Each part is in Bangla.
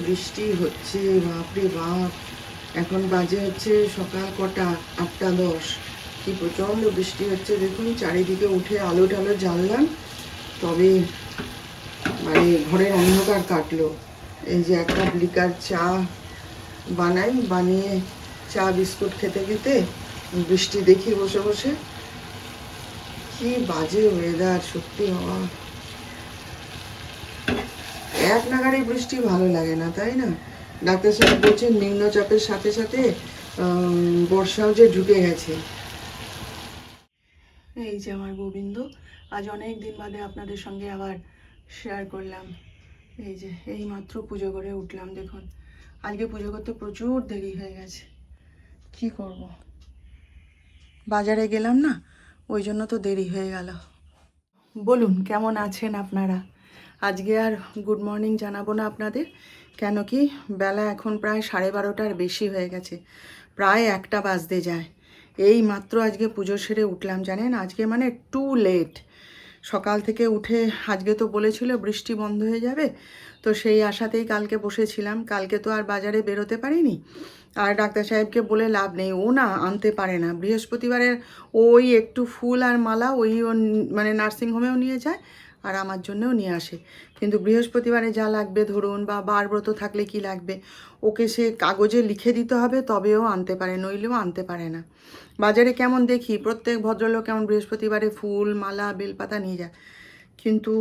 বৃষ্টি হচ্ছে, বাপরে বাপ। এখন বাজে হচ্ছে সকাল কটা, 8:10। কি প্রচণ্ড বৃষ্টি হচ্ছে দেখুন। চারিদিকে উঠে আলো টালো জ্বাললাম, তবে মানে ঘরের অন্ধকার কাটলো। এই যে একটা লিকার চা বানিয়ে চা বিস্কুট খেতে খেতে বৃষ্টি দেখি বসে বসে। কি বাজে ওয়েদার সত্যি বাবা। এক নাগাড়ে বৃষ্টি ভালো লাগে না, তাই না? ডাক্তার সাহেব বলছেন নিম্নচাপের সাথে সাথে বর্ষাও যে ঢুকে গেছে। এই যে আমার গোবিন্দ, আজ অনেক দিন বাদে আপনাদের সঙ্গে আবার শেয়ার করলাম। এই যে এই মাত্র পুজো করে উঠলাম। দেখুন আজকে পুজো করতে প্রচুর দেরি হয়ে গেছে। কি করব, বাজারে গেলাম না, ওই জন্য তো দেরি হয়ে গেল। বলুন কেমন আছেন আপনারা? আজকে আর গুড মর্নিং জানাবো না আপনাদের, কেন কি বেলা এখন প্রায় 12:30টার বেশি হয়ে গেছে, প্রায় 1টা বাজতে যায়। এই মাত্র আজকে পুজো সেরে উঠলাম, জানেন আজকে মানে টু লেট। সকাল থেকে উঠে আজকে তো বলেছিল বৃষ্টি বন্ধ হয়ে যাবে, তো সেই আশাতেই কালকে বসেছিলাম। কালকে তো আর বাজারে বেরোতে পারিনি, আর ডাক্তার সাহেবকে বলে লাভ নেই, ও না আনতে পারে না। বৃহস্পতিবারের ওই একটু ফুল আর মালা ওই মানে নার্সিংহোমেও নিয়ে যায় আর আমার জন্যও নিয়ে আসে। কিন্তু বৃহস্পতিবারে যা লাগবে ধরুন, বা বারব্রত থাকলে কি লাগবে, ওকে সে কাগজে লিখে দিতে হবে তবেও আনতে পারে, নইলেও আনতে পারে না। বাজারে কেমন দেখি প্রত্যেক ভদ্রলোক কেমন বৃহস্পতিবারে ফুল মালা বেলপাতা নিয়ে যায়, কিন্তু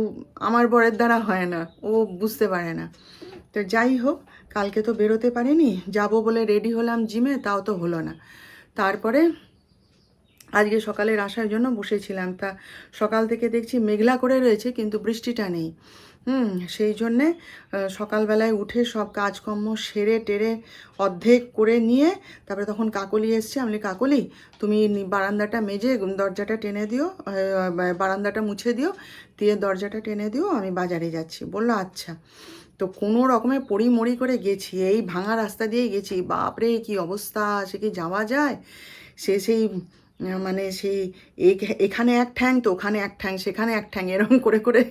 আমার বরের দ্বারা হয় না, ও বুঝতে পারে না। তো যাই হোক, কালকে তো বেরোতে পারিনি, যাবো বলে রেডি হলাম জিমে, তাও তো হলো না। তারপরে আজকে সকালের আসার জন্য বসেছিলাম, তা সকাল থেকে দেখছি মেঘলা করে রয়েছে কিন্তু বৃষ্টিটা নেই। সেই জন্যে সকালবেলায় উঠে সব কাজকর্ম সেরে টেরে অর্ধেক করে নিয়ে তারপরে তখন কাকলি এসছে। আমি কাকলি তুমি বারান্দাটা মেজে দরজাটা টেনে দিও, বারান্দাটা মুছে দিও, দিয়ে দরজাটা টেনে দিও, আমি বাজারে যাচ্ছি। বললো আচ্ছা। তো কোনো রকমে পড়ি করে গেছি, এই ভাঙা রাস্তা দিয়েই গেছি। বাপরে কি অবস্থা, সে কি যাওয়া যায়? সেই মানে সেই এখানে এক ঠ্যাং তো ওখানে এক ঠ্যাং, সেখানে এক ঠ্যাং, এরকম করে করে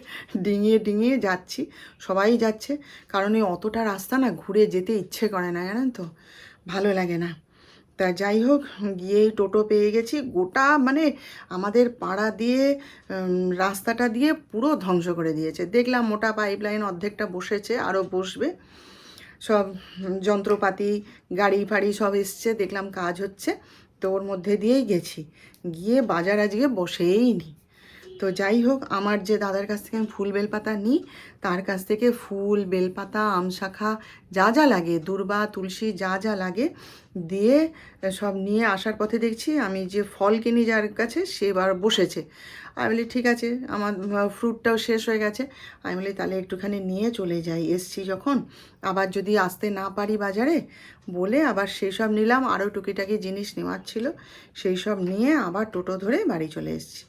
ডিঙিয়ে ডিঙিয়ে যাচ্ছি। সবাই যাচ্ছে, কারণ এই অতটা রাস্তা না ঘুরে যেতে ইচ্ছে করে না, জানেন তো, ভালো লাগে না। তা যাই হোক, গিয়েই টোটো পেয়ে গেছি। গোটা মানে আমাদের পাড়া দিয়ে রাস্তাটা দিয়ে পুরো ধ্বংস করে দিয়েছে। দেখলাম মোটা পাইপ লাইন অর্ধেকটা বসেছে, আরও বসবে। সব যন্ত্রপাতি গাড়ি ফাড়ি সব এসছে, দেখলাম কাজ হচ্ছে। তো ওর মধ্যে দিয়েই গেছি, গিয়ে বাজার আজকে বসেই নি। তো যাই হোক, আমার যে দাদার কাছ থেকে আমি ফুল বেলপাতা নিই, তার কাছ থেকে ফুল বেলপাতা আমশাখা যা যা লাগে, দূর্বা তুলসী যা যা লাগে দিয়ে সব নিয়ে আসার পথে দেখছি আমি যে ফল কিনি যার কাছে, সে এবার বসেছে। আমি বলি ঠিক আছে, আমার ফ্রুটটাও শেষ হয়ে গেছে। আমি বলি তাহলে একটুখানি নিয়ে চলে যাই, এসছি যখন, আবার যদি আসতে না পারি বাজারে বলে আবার সেই সব নিলাম। আরও টুকিটাকি জিনিস নেওয়ার ছিল, সেই সব নিয়ে আবার টোটো ধরে বাড়ি চলে এসেছি।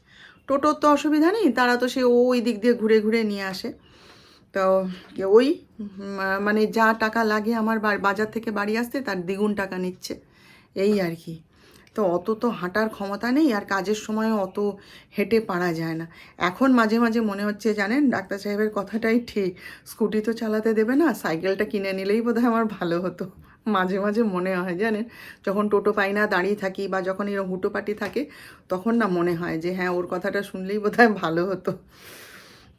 টোটোর তো অসুবিধা নেই, তারা তো সে ওই দিক দিয়ে ঘুরে ঘুরে নিয়ে আসে। তো ওই মানে যা টাকা লাগে আমার বাজার থেকে বাড়ি আসতে, তার দ্বিগুণ টাকা নিচ্ছে, এই আর কি। তো অত তো হাঁটার ক্ষমতা নেই, আর কাজের সময়ও অত হেঁটে পারা যায় না। এখন মাঝে মাঝে মনে হচ্ছে জানেন, ডাক্তার সাহেবের কথাটাই ঠিক, স্কুটি তো চালাতে দেবে না, সাইকেলটা কিনে নিলেই বোধহয় আমার ভালো হতো। মাঝে মাঝে মনে হয় জানেন, যখন টোটো পাই না দাঁড়িয়ে থাকি, বা যখন এরকম হুটোপাটি থাকে, তখন না মনে হয় যে হ্যাঁ ওর কথাটা শুনলেই বোধহয় ভালো হতো।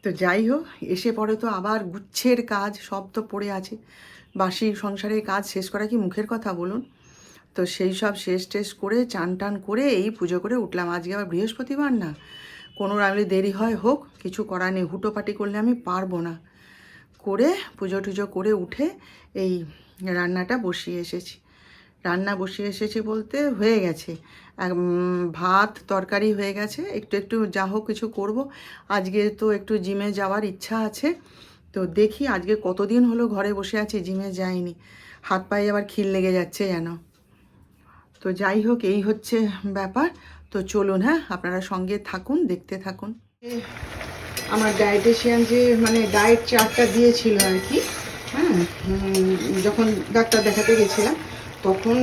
তো যাই হোক, এসে পরে তো আবার গুচ্ছের কাজ সব তো পড়ে আছে। বাসি সংসারের কাজ শেষ করা কি মুখের কথা বলুন? তো সেই সব শেষ টেস করে চান টান করে এই পুজো করে উঠলাম। আজকে আবার বৃহস্পতিবার না, কোনো রামলে দেরি হয় হোক, কিছু করার নেই, হুটোপাটি করলে আমি পারবো না। করে পুজো টুজো করে উঠে এই রান্নাটা বসিয়ে এসেছি। রান্না বসে এসেছে বলতে হয়ে গেছে, ভাত তরকারি হয়ে গেছে, একটু একটু যা হোক কিছু করব। আজকে তো একটু জিমে যাওয়ার ইচ্ছা আছে, তো দেখি আজকে কতদিন হলো ঘরে বসে আছি, জিমে যাইনি, হাত পায়ে আবার খিল লেগে যাচ্ছে যেন। তো যাই হোক, এই হচ্ছে ব্যাপার। তো চলুন, হ্যাঁ আপনারা সঙ্গে থাকুন, দেখতে থাকুন। আমার ডায়েটিশিয়ান যে মানে ডায়েট চার্টটা দিয়েছিল আর কি, হ্যাঁ, যখন ডাক্তার দেখাতে গেছিলাম তখন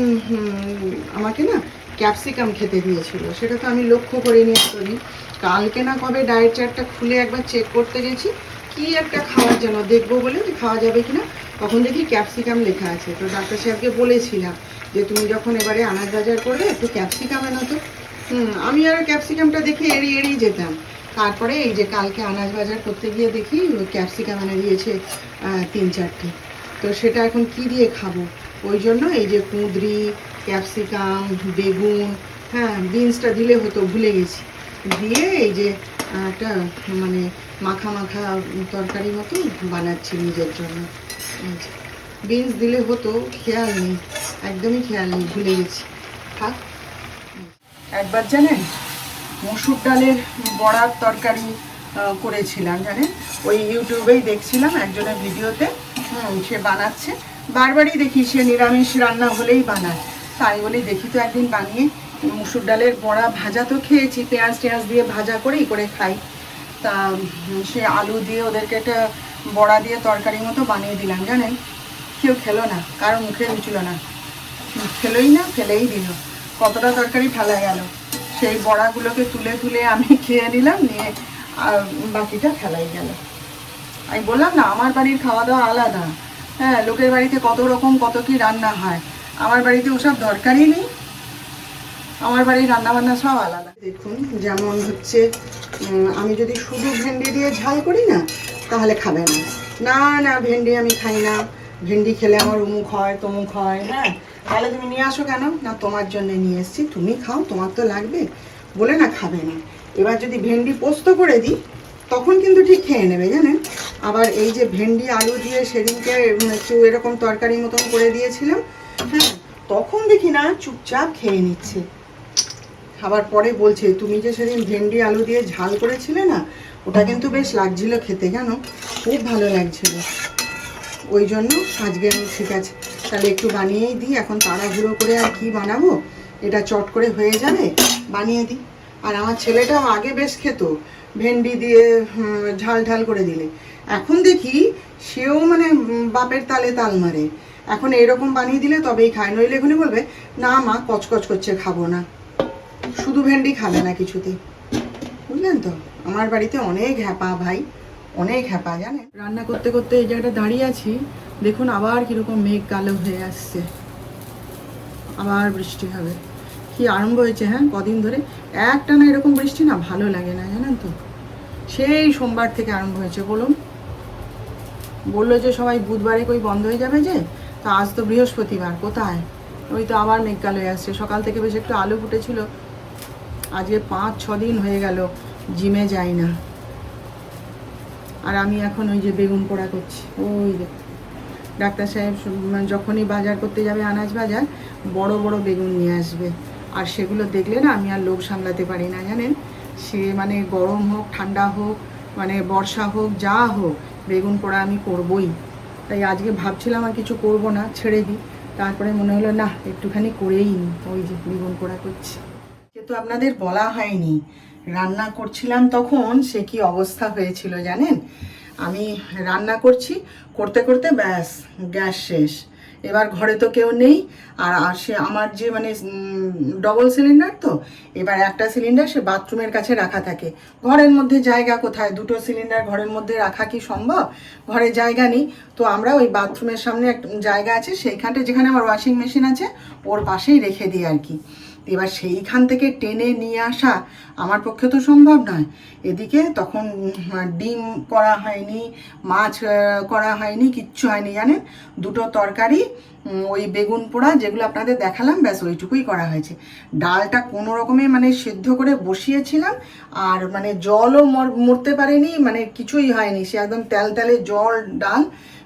আমাকে না ক্যাপসিকাম খেতে দিয়েছিল। সেটা তো আমি লক্ষ্য করিনি এতদিন। কালকে না কবে ডায়েট চার্টটা খুলে একবার চেক করতে গেছি, কি একটা খাওয়ার জন্য দেখবো বলে যে খাওয়া যাবে কিনা, তখন দেখি ক্যাপসিকাম লেখা আছে। তো ডাক্তার সাহেবকে বলেছিলাম যে তুমি যখন এবারে আনাজ বাজার করবে একটু ক্যাপসিকাম এনো তো। আমি আর ক্যাপসিকামটা দেখে এড়িয়ে এড়িয়ে যেতাম। তারপরে এই যে কালকে আনাজ বাজার করতে গিয়ে দেখি ওই ক্যাপসিকাম এনে দিয়েছে 3-4টে। তো সেটা এখন কি দিয়ে খাবো, ওই জন্য এই যে কুঁদরি, ক্যাপসিকাম, বেগুন, হ্যাঁ বিনসটা দিলে হতো, ভুলে গেছি, দিয়ে এই যে একটা মানে মাখা মাখা তরকারি মতো বানাচ্ছি নিজের জন্য। বিনস দিলে হতো, খেয়াল নেই, একদমই খেয়াল নেই, ভুলে গেছি, থাক। একবার জানেন মসুর ডালের বড়ার তরকারি করেছিলাম, জানেন ওই ইউটিউবেই দেখছিলাম একজনের ভিডিওতে, সে বানাচ্ছে, বারবারই দেখি সে নিরামিষ রান্না হলেই বানায়, তাই বলে দেখি তো একদিন বানিয়ে। মসুর ডালের বড়া ভাজা তো খেয়েছি, পেঁয়াজ টেঁয়াজ দিয়ে ভাজা করেই করে খাই, তা সে আলু দিয়ে ওদেরকে একটা বড়া দিয়ে তরকারির মতো বানিয়ে দিলাম, জানেন কেউ খেলো না, কারো মুখে রুচল না, খেলোই না, ফেলেই দিল, কতটা তরকারি ফেলা গেল। সেই বড়াগুলোকে তুলে তুলে আমি খেয়ে নিলাম, নিয়ে বাকিটা ফেলাই গেল। আমি বললাম না আমার বাড়ির খাওয়া দাওয়া আলাদা, হ্যাঁ লোকের বাড়িতে কত রকম কত কি রান্না হয়, আমার বাড়িতে ওসব দরকারই নেই, আমার বাড়ির রান্নাবান্না সব আলাদা। দেখুন যেমন হচ্ছে আমি যদি শুধু ভেন্ডি দিয়ে ঝাল করি না তাহলে খাবে না, না না ভেন্ডি আমি খাই না, ভেন্ডি খেলে আমার অমুক হয় তমুক হয়, হ্যাঁ তাহলে তুমি নিয়ে আসো কেন, না তোমার জন্য নিয়ে এসেছি, তুমি খাও, তোমার তো লাগবে, বলে না খাবে না। এবার যদি ভেন্ডি পোস্ত করে দিই তখন কিন্তু ঠিক খেয়ে নেবে, জানেন। আবার এই যে ভেন্ডি আলু দিয়ে সেদিনকে একটু এরকম তরকারি মতন করে দিয়েছিলাম, হ্যাঁ তখন দেখি না চুপচাপ খেয়ে নিচ্ছে। খাবার পরে বলছে তুমি যে সেদিন ভেন্ডি আলু দিয়ে ঝাল করেছিলে না, ওটা কিন্তু বেশ লাগছিল খেতে, জানো খুব ভালো লাগছিল, ওই জন্য আজকে আমি ঠিক আছে তাহলে একটু বানিয়েই দিই, এখন তাড়াহুড়ো করে আর কি বানাবো, এটা চট করে হয়ে যাবে, বানিয়ে দিই। আর আমার ছেলেটাও আগে বেশ খেত ভেন্ডি দিয়ে ঝাল ঝাল করে দিলে, এখন দেখি সেও মানে বাপের তালে তাল মারে, এখন এরকম বানিয়ে দিলে তবেই খায়, নইলে এখনই বলবে না মা কচকচ করছে খাবো না, শুধু ভেন্ডি খাবে না কিছুতেই, বুঝলেন তো। আমার বাড়িতে অনেক হ্যাপা ভাই, অনেক হ্যাপা, জানেন। রান্না করতে করতে এই জায়গাটা দাঁড়িয়ে আছি, দেখুন আবার কিরকম মেঘ কালো হয়ে আসছে, আবার বৃষ্টি হবে, কি আরম্ভ হয়েছে, হ্যাঁ কদিন ধরে একটানা এরকম বৃষ্টি না ভালো লাগে না, জানেন তো। সেই সোমবার থেকে আরম্ভ হয়েছে, বলুন, বললো যে সবাই বুধবারে কই বন্ধ হয়ে যাবে, যে তা আজ তো বৃহস্পতিবার, কোথায়, ওই তো আবার মেঘ কালো হয়ে আসছে। সকাল থেকে বেশ একটু আলো ফুটেছিল, আজকে 5-6 দিন হয়ে গেল জিমে যাই না। আর আমি এখন ওই যে বেগুন পোড়া করছি, ওই যে ডাক্তার সাহেব যখনই বাজার করতে যাবে আনাজ বাজার, বড় বড় বেগুন নিয়ে আসবে, আর সেগুলো দেখলে না আমি আর লোভ সামলাতে পারি না, জানেন। সে মানে গরম হোক ঠান্ডা হোক, মানে বর্ষা হোক যা হোক, বেগুন পোড়া আমি করবই। তাই আজকে ভাবছিলাম আর কিছু করব না, ছেড়ে দিই, তারপরে মনে হলো না একটুখানি করেই নিই, ওই যে বেগুন পোড়া করছি। কিন্তু আপনাদের বলা হয়নি রান্না করছিলাম তখন সে কি অবস্থা হয়েছিল, জানেন। আমি রান্না করছি, করতে করতে ব্যাস গ্যাস শেষ, এবার ঘরে তো কেউ নেই, আর সে আমার যে মানে ডবল সিলিন্ডার, তো এবার একটা সিলিন্ডার সে বাথরুমের কাছে রাখা থাকে, ঘরের মধ্যে জায়গা কোথায়, দুটো সিলিন্ডার ঘরের মধ্যে রাখা কি সম্ভব, ঘরে জায়গা নেই। তো আমরা ওই বাথরুমের সামনে একটা জায়গা আছে, সেইখানটা যেখানে আমার ওয়াশিং মেশিন আছে ওর পাশেই রেখে দিই আর কি। এবার সেইখান থেকে টেনে নিয়ে আসা আমার পক্ষে তো সম্ভব নয়। এদিকে তখন ডিম করা হয়নি, মাছ করা হয়নি, কিচ্ছু হয়নি, জানেন। দুটো তরকারি ওই বেগুন পোড়া যেগুলো আপনাদের দেখালাম, ব্যাস ওইটুকুই করা হয়েছে। ডালটা কোনো রকমে মানে সেদ্ধ করে বসিয়েছিলাম, আর মানে জলও মরতে পারেনি, মানে কিছুই হয়নি, সে একদম তেলে জল ডাল,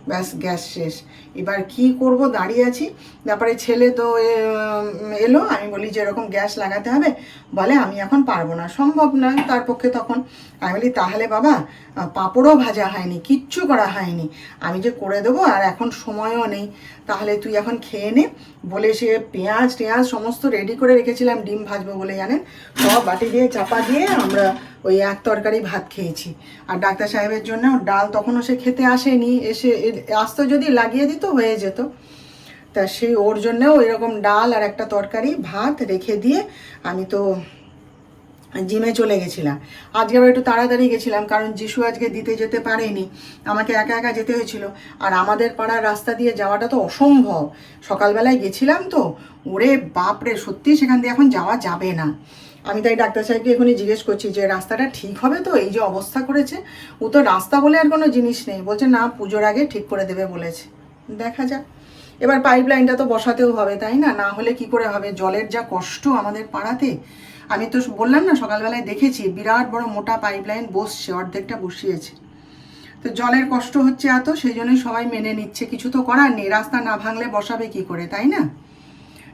ব্যাস গ্যাস শেষ। এবার কি করব, দাঁড়িয়ে আছি। তারপরে ছেলে তো এলো, আমি বলি যে এরকম গ্যাস লাগাতে হবে, বলে আমি এখন পারবো না, সম্ভব নয় তার পক্ষে। তখন আমি বলি তাহলে বাবা পাঁপড়ও ভাজা হয়নি, কিচ্ছু করা হয়নি, আমি যে করে দেবো, আর এখন সময়ও নেই, তাহলে তুই এখন খেয়ে নে। বলে সে পেঁয়াজ টেঁয়াজ সমস্ত রেডি করে রেখেছিলাম, ডিম ভাজবো বলে জানেন, সব বাটি দিয়ে চাপা দিয়ে আমরা ওই এক তরকারি ভাত খেয়েছি। আর ডাক্তার সাহেবের জন্য ডাল তখনও সে খেতে আসেনি, এসে আসতো যদি লাগিয়ে দিত হয়ে যেত। তা সেই ওর জন্যেও এরকম ডাল আর একটা তরকারি ভাত রেখে দিয়ে আমি তো জিমে চলে গেছিলাম। আজকে আবার একটু তাড়াতাড়ি গেছিলাম, কারণ যিশু আজকে দিতে যেতে পারেনি, আমাকে একা একা যেতে হয়েছিল। আর আমাদের পাড়ার রাস্তা দিয়ে যাওয়াটা তো অসম্ভব, সকালবেলায় গেছিলাম তো, ওরে বাপরে, সত্যি সেখান দিয়ে এখন যাওয়া যাবে না। আমি তাই ডাক্তার সাহেবকে এখনই জিজ্ঞেস করছি যে রাস্তাটা ঠিক হবে তো, এই যে অবস্থা করেছে। ও তো রাস্তা বলে আর কোনো জিনিস নেই, বলছে না পুজোর আগে ঠিক করে দেবে বলেছে, দেখা যাক। এবার পাইপ লাইনটা তো বসাতেও হবে, তাই না, না হলে কি করে হবে, জলের যা কষ্ট আমাদের পাড়াতে। আমি তো বললাম না সকালবেলায় দেখেছি বিরাট বড় মোটা পাইপ লাইন বসছে, অর্ধেকটা বসিয়েছে। তো জলের কষ্ট হচ্ছে এত, সেই জন্যই সবাই মেনে নিচ্ছে, কিছু তো করার নেই, রাস্তা না ভাঙলে বসাবে কি করে, তাই না।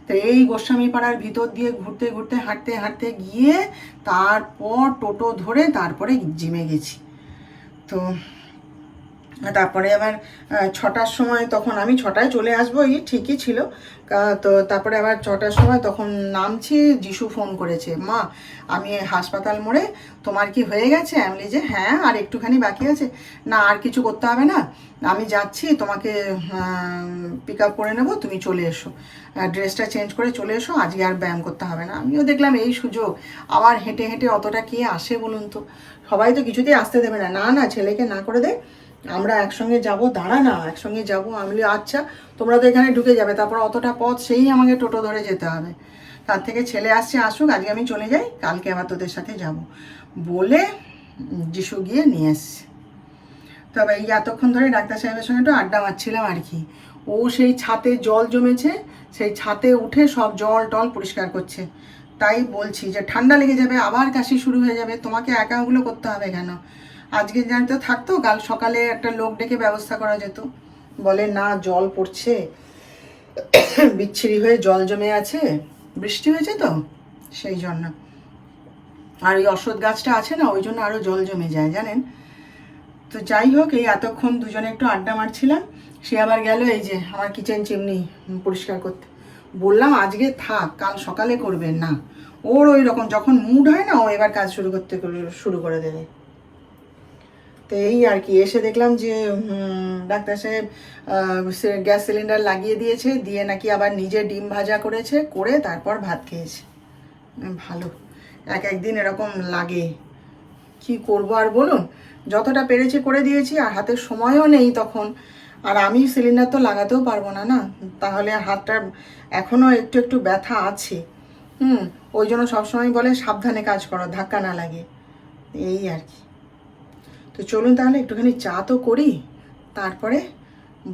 তো এই গোস্বামী পাড়ার ভিতর দিয়ে ঘুরতে ঘুরতে হাঁটতে হাঁটতে গিয়ে তারপর টোটো ধরে তারপরে জিমে গেছি। তো তারপরে আবার 6টার সময়, তখন আমি 6টায় চলে আসবো এই ঠিকই ছিল। তো তারপরে আবার 6টার সময় তখন নামছি, যিশু ফোন করেছে, মা আমি হাসপাতাল মোড়ে, তোমার কি হয়ে গেছে? আমি বলি যে হ্যাঁ, আর একটুখানি বাকি আছে। না আর কিছু করতে হবে না, আমি যাচ্ছি, তোমাকে পিক আপ করে নেবো, তুমি চলে এসো, ড্রেসটা চেঞ্জ করে চলে এসো, আজকে আর ব্যায়াম করতে হবে না। আমিও দেখলাম এই সুযোগ, আবার হেঁটে হেঁটে অতটা কে আসে বলুন তো, সবাই তো কিছুতেই আসতে দেবে না, না না ছেলেকে না করে দেয়, আমরা একসঙ্গে যাব, দাঁড়া না একসঙ্গে যাব। আমি বলি আচ্ছা, তোমরা তো এখানে ঢুকে যাবে, তারপর অতটা পথ সেই আমাকে টোটো ধরে যেতে হবে, তার থেকে ছেলে আসছে আসুক, আজকে আমি চলে যাই, কালকে আবার তোদের সাথে যাব বলে যিশু গিয়ে নিয়ে এসছে। তবে এই এতক্ষণ ধরে ডাক্তার সাহেবের সঙ্গে একটু আড্ডা মারছিলাম আর কি। ও সেই ছাতে জল জমেছে, সেই ছাতে উঠে সব জল টল পরিষ্কার করছে। তাই বলছি যে ঠান্ডা লেগে যাবে, আবার কাশি শুরু হয়ে যাবে, তোমাকে একা ওগুলো করতে হবে কেন? আজকে জানতে থাকতো, কাল সকালে একটা লোক ডেকে ব্যবস্থা করা যেত। বলে না জল পড়ছে, বিচ্ছিরি হয়ে জল জমে আছে, বৃষ্টি হয়েছে তো সেই জন্য। আর ওই অশ্বত্থ গাছটা আছে না, ওই জন্য আরও জল জমে যায় জানেন। তো যাই হোক, এই এতক্ষণ দুজনে একটু আড্ডা মারছিলাম, সে আবার গেল এই যে আমার কিচেন চিমনি পরিষ্কার করতে। বললাম আজকে থাক, কাল সকালে করবেন না। ওর ওই রকম যখন মুড হয় না, ও এবার কাজ শুরু করে দেবে। তো এই আর কি, এসে দেখলাম যে ডাক্তার সাহেব গ্যাস সিলিন্ডার লাগিয়ে দিয়েছে, দিয়ে নাকি আবার নিজে ডিম ভাজা করেছে, করে তারপর ভাত খেয়েছে। ভালো, একদিন এরকম লাগে, কি করব আর বলুন, যতটা পেরেছি করে দিয়েছি, আর হাতে সময়ও নেই তখন, আর আমি সিলিন্ডার তো লাগাতেও পারবো না, না তাহলে হাতটা এখনও একটু একটু ব্যথা আছে। ওই জন্য সবসময় বলে সাবধানে কাজ করো, ধাক্কা না লাগে, এই আর কি। তো চলুন তাহলে একটুখানি চা তো করি, তারপরে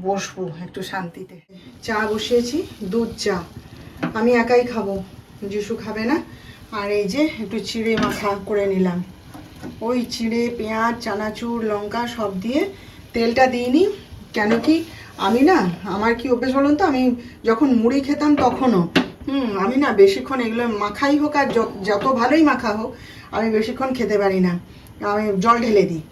বসবো একটু শান্তিতে। চা বসিয়েছি, দুধ চা, আমি একাই খাবো, যিশু খাবে না। আর এই যে একটু চিড়ে মাখা করে নিলাম, ওই চিড়ে পেঁয়াজ চানাচুর লঙ্কা সব দিয়ে, তেলটা দিইনি, কেন কি আমি না, আমার কি অভ্যেস বলুন তো, আমি যখন মুড়ি খেতাম তখনও আমি না বেশিক্ষণ এগুলো মাখাই হোক আর যত ভালোই মাখা হোক, আমি বেশিক্ষণ খেতে পারি না, আমি জল ঢেলে দিই,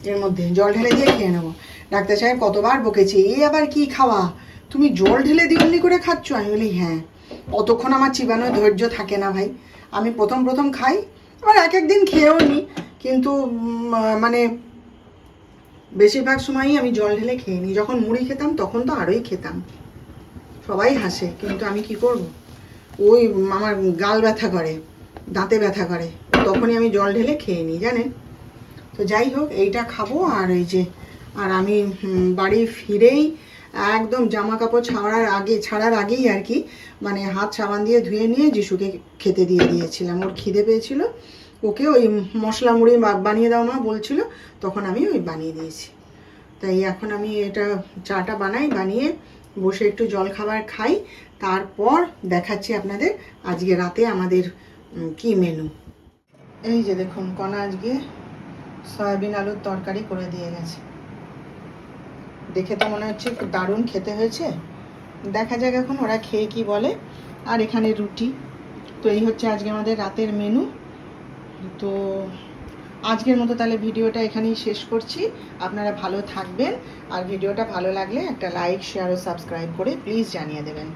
এর মধ্যে জল ঢেলে দিয়ে খেয়ে নেবো। ডাক্তার সাহেব কতবার বকেছে, এই আবার কি খাওয়া, তুমি জল ঢেলে দিয়ে অমনি করে খাচ্ছ? আমি বলি হ্যাঁ, অতক্ষণ আমার চিবানোর ধৈর্য থাকে না ভাই, আমি প্রথম প্রথম খাই, আবার এক একদিন খেয়েও নিই, কিন্তু মানে বেশিরভাগ সময়ই আমি জল ঢেলে খেয়ে নিই। যখন মুড়ি খেতাম তখন তো আরোই খেতাম, সবাই হাসে, কিন্তু আমি কি করব, ওই আমার গাল ব্যথা করে, দাঁতে ব্যথা করে, তখনই আমি জল ঢেলে খেয়ে নিই জানেন। তো যাই হোক, এইটা খাবো। আর এই যে, আর আমি বাড়ি ফিরেই একদম জামা কাপড় ছাড়ার আগেই আর কি, মানে হাত সাবান দিয়ে ধুয়ে নিয়ে যিশুকে খেতে দিয়ে দিয়েছিলাম, ওর খিদে পেয়েছিল, ওকে ওই মশলা মুড়ি বানিয়ে দাও মা বলছিল, তখন আমি ওই বানিয়ে দিয়েছি। তাই এখন আমি এটা চাটা বানিয়ে বসে একটু জলখাবার খাই, তারপর দেখাচ্ছি আপনাদের আজকে রাতে আমাদের কি মেনু। এই যে দেখুন, কণা আজকে সয়াবিন আলুর তরকারি করে দিয়ে গেছে। দেখে তো মনে হচ্ছে খুব দারুণ খেতে হয়েছে। দেখা যাক এখন ওরা খেয়ে কি বলে। আর এখানে রুটি। তো এই হচ্ছে আজকে আমাদের রাতের মেনু। তো আজকের মতো তাহলে ভিডিওটা এখানেই শেষ করছি। আপনারা ভালো থাকবেন, আর ভিডিওটা ভালো লাগলে একটা লাইক, শেয়ার ও সাবস্ক্রাইব করে প্লিজ জানিয়ে দেবেন।